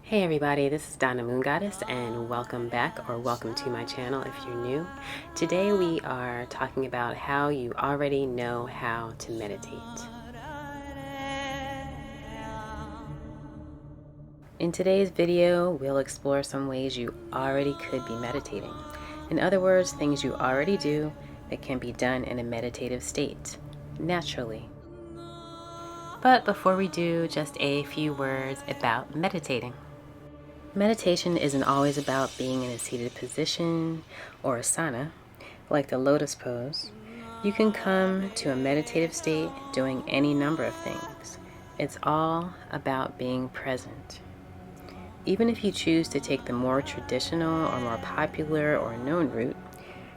Hey everybody, this is Dhana Moongoddess and welcome back or welcome to my channel if you're new. Today we are talking about how you already know how to meditate. In today's video, we'll explore some ways you already could be meditating. In other words, things you already do that can be done in a meditative state, naturally. But before we do, just a few words about meditating. Meditation isn't always about being in a seated position or asana, like the lotus pose. You can come to a meditative state doing any number of things. It's all about being present. Even if you choose to take the more traditional or more popular or known route,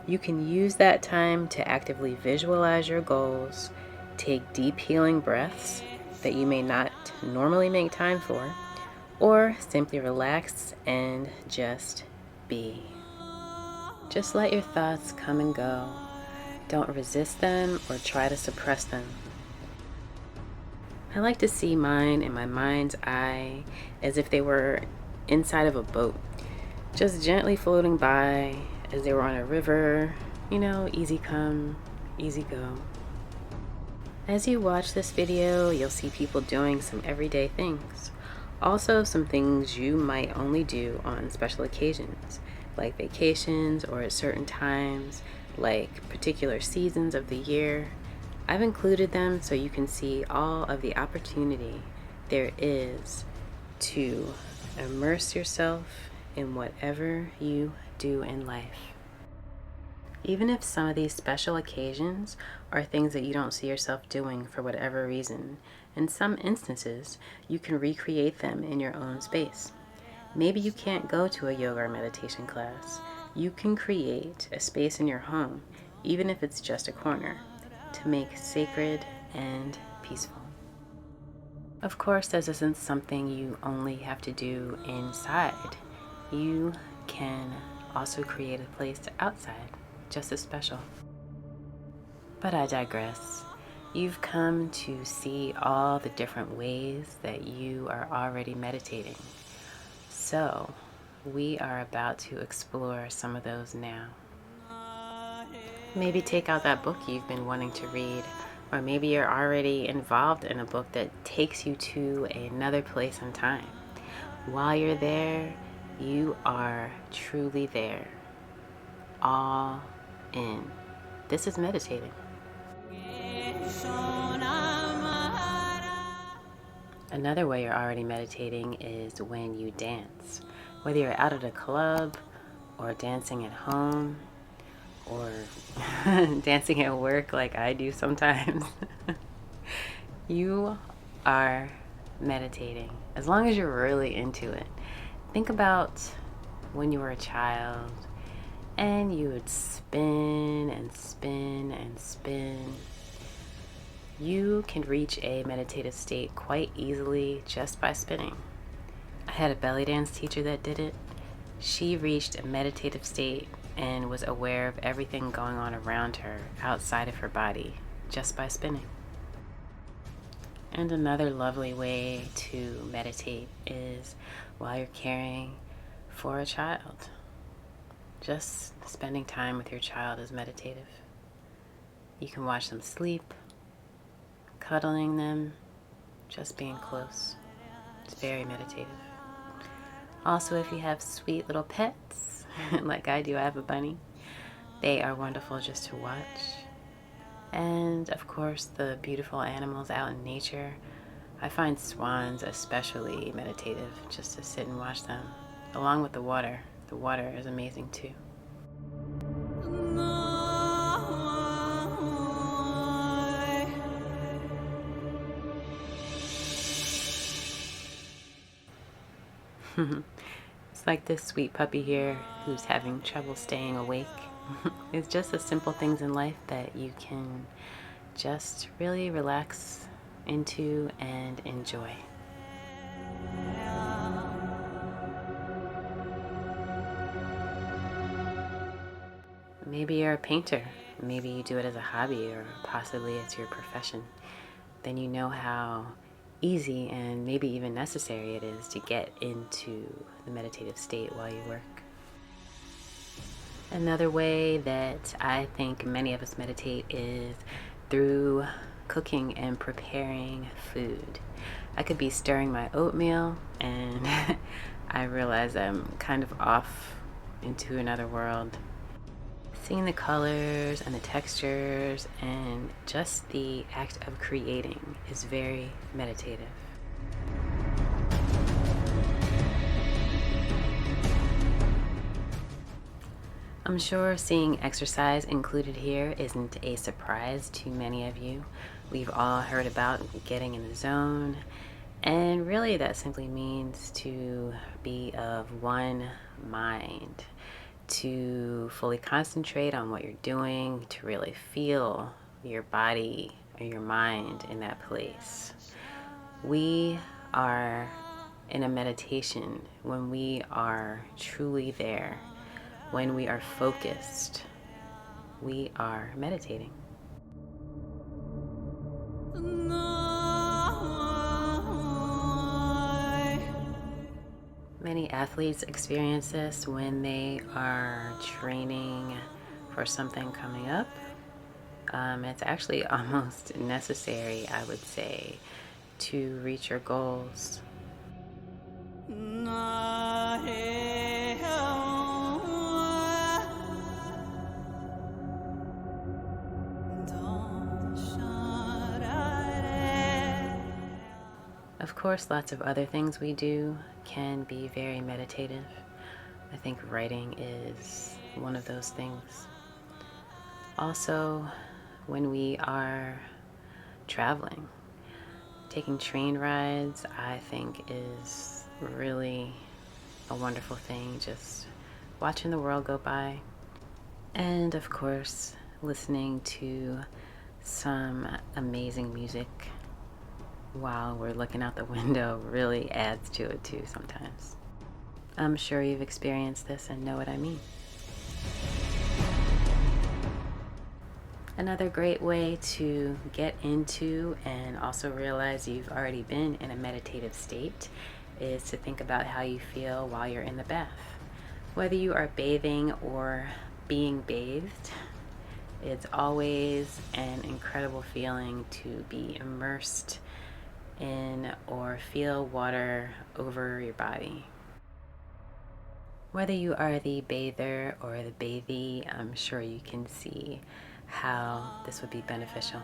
you can use that time to actively visualize your goals, take deep healing breaths that you may not normally make time for, or simply relax and just be. Just let your thoughts come and go. Don't resist them or try to suppress them. I like to see mine in my mind's eye as if they were inside of a boat, just gently floating by as they were on a river, easy come, easy go. As you watch this video, you'll see people doing some everyday things. Also, some things you might only do on special occasions, like vacations or at certain times, like particular seasons of the year. I've included them so you can see all of the opportunity there is to immerse yourself in whatever you do in life. Even if some of these special occasions are things that you don't see yourself doing for whatever reason, in some instances, you can recreate them in your own space. Maybe you can't go to a yoga or meditation class. You can create a space in your home, even if it's just a corner, to make sacred and peaceful. Of course, this isn't something you only have to do inside. You can also create a place outside, just as special. But I digress. You've come to see all the different ways that you are already meditating. So, we are about to explore some of those now. Maybe take out that book you've been wanting to read, or maybe you're already involved in a book that takes you to another place and time. While you're there, you are truly there. All in. This is meditating. Another way you're already meditating is when you dance. Whether you're out at a club, or dancing at home, or dancing at work like I do sometimes. You are meditating, as long as you're really into it. Think about when you were a child and you would spin and spin and spin. You can reach a meditative state quite easily just by spinning. I had a belly dance teacher that did it. She reached a meditative state and was aware of everything going on around her outside of her body just by spinning. And another lovely way to meditate is while you're caring for a child. Just spending time with your child is meditative. You can watch them sleep, cuddling them, just being close. It's very meditative. Also, if you have sweet little pets, like I do, I have a bunny, they are wonderful just to watch. And of course, the beautiful animals out in nature. I find swans especially meditative, just to sit and watch them, along with the water. The water is amazing too. It's like this sweet puppy here who's having trouble staying awake. It's just the simple things in life that you can just really relax into and enjoy. Maybe you're a painter. Maybe you do it as a hobby or possibly it's your profession. Then you know how easy and maybe even necessary it is to get into the meditative state while you work. Another way that I think many of us meditate is through cooking and preparing food. I could be stirring my oatmeal and I realize I'm kind of off into another world. Seeing the colors and the textures and just the act of creating is very meditative. I'm sure seeing exercise included here isn't a surprise to many of you. We've all heard about getting in the zone, and really that simply means to be of one mind, to fully concentrate on what you're doing, to really feel your body or your mind in that place. We are in a meditation when we are truly there. When we are focused, we are meditating. Many athletes experience this when they are training for something coming up. It's actually almost necessary, I would say, to reach your goals. Of course, lots of other things we do can be very meditative. I think writing is one of those things. Also, when we are traveling, taking train rides, I think is really a wonderful thing. Just watching the world go by. And of course, listening to some amazing music while we're looking out the window really adds to it too sometimes. I'm sure you've experienced this and know what I mean. Another great way to get into and also realize you've already been in a meditative state is to think about how you feel while you're in the bath. Whether you are bathing or being bathed, it's always an incredible feeling to be immersed in or feel water over your body. Whether you are the bather or the bathee, I'm sure you can see how this would be beneficial.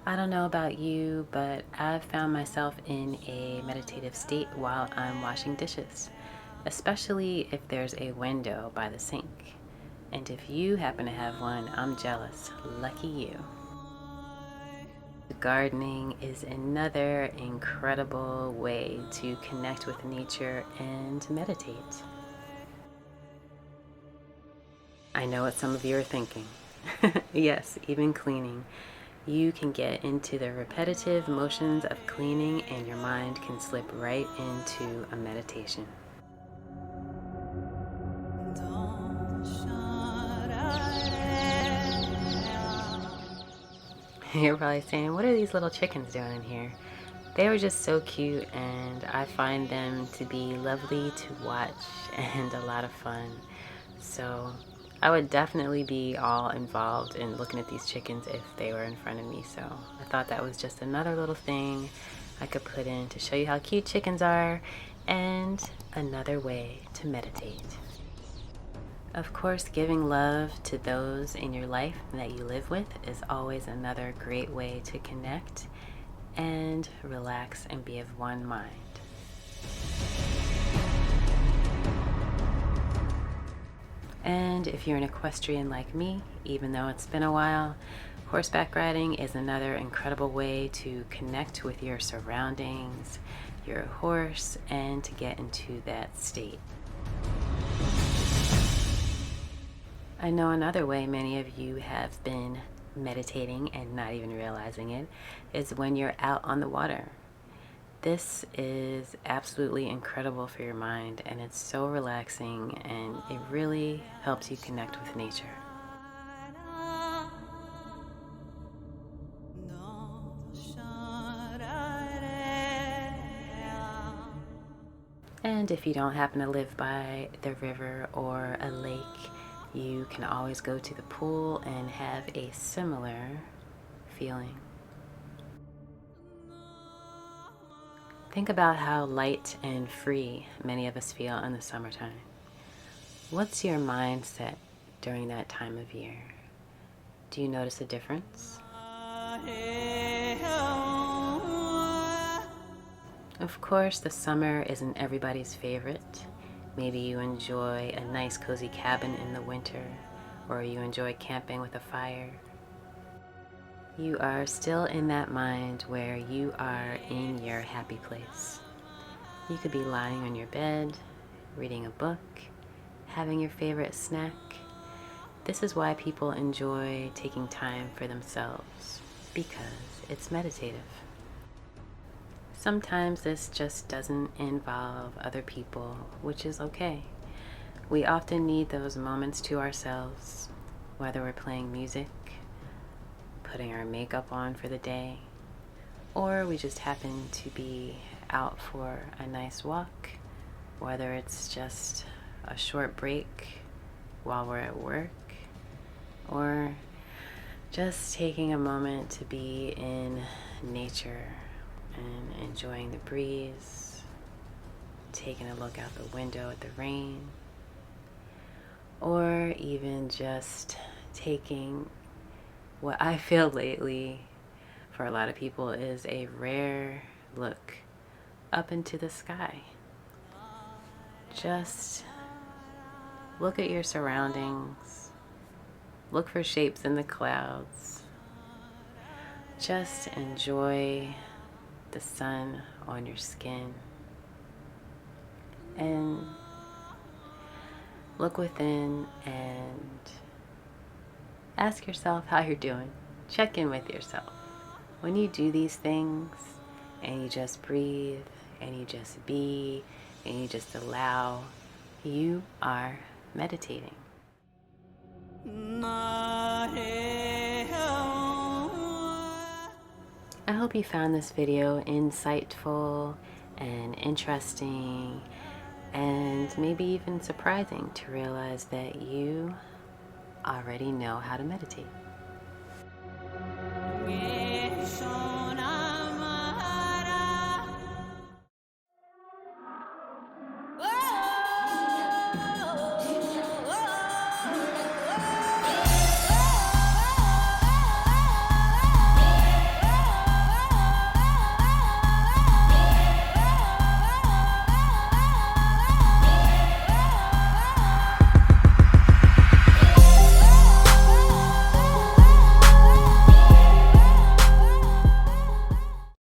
I don't know about you, but I've found myself in a meditative state while I'm washing dishes, especially if there's a window by the sink. And if you happen to have one, I'm jealous. Lucky you. Gardening is another incredible way to connect with nature and meditate. I know what some of you are thinking. Yes, even cleaning. You can get into the repetitive motions of cleaning and your mind can slip right into a meditation. You're probably saying, what are these little chickens doing in here? They were just so cute, and I find them to be lovely to watch and a lot of fun. So I would definitely be all involved in looking at these chickens if they were in front of me. So I thought that was just another little thing I could put in to show you how cute chickens are and another way to meditate. Of course, giving love to those in your life that you live with is always another great way to connect and relax and be of one mind. And if you're an equestrian like me, even though it's been a while, horseback riding is another incredible way to connect with your surroundings, your horse, and to get into that state. I know another way many of you have been meditating and not even realizing it is when you're out on the water. This is absolutely incredible for your mind, and it's so relaxing, and it really helps you connect with nature. And if you don't happen to live by the river or a lake, you can always go to the pool and have a similar feeling. Think about how light and free many of us feel in the summertime. What's your mindset during that time of year? Do you notice a difference? Of course, the summer isn't everybody's favorite. Maybe you enjoy a nice cozy cabin in the winter, or you enjoy camping with a fire. You are still in that mind where you are in your happy place. You could be lying on your bed, reading a book, having your favorite snack. This is why people enjoy taking time for themselves, because it's meditative. Sometimes this just doesn't involve other people, which is okay. We often need those moments to ourselves, whether we're playing music, putting our makeup on for the day, or we just happen to be out for a nice walk, whether it's just a short break while we're at work, or just taking a moment to be in nature and enjoying the breeze, taking a look out the window at the rain, or even just taking what I feel lately for a lot of people is a rare look up into the sky. Just look at your surroundings, look for shapes in the clouds, just enjoy the sun on your skin, and look within and ask yourself how you're doing. Check in with yourself. When you do these things and you just breathe and you just be and you just allow, you are meditating. I hope you found this video insightful and interesting, and maybe even surprising to realize that you already know how to meditate.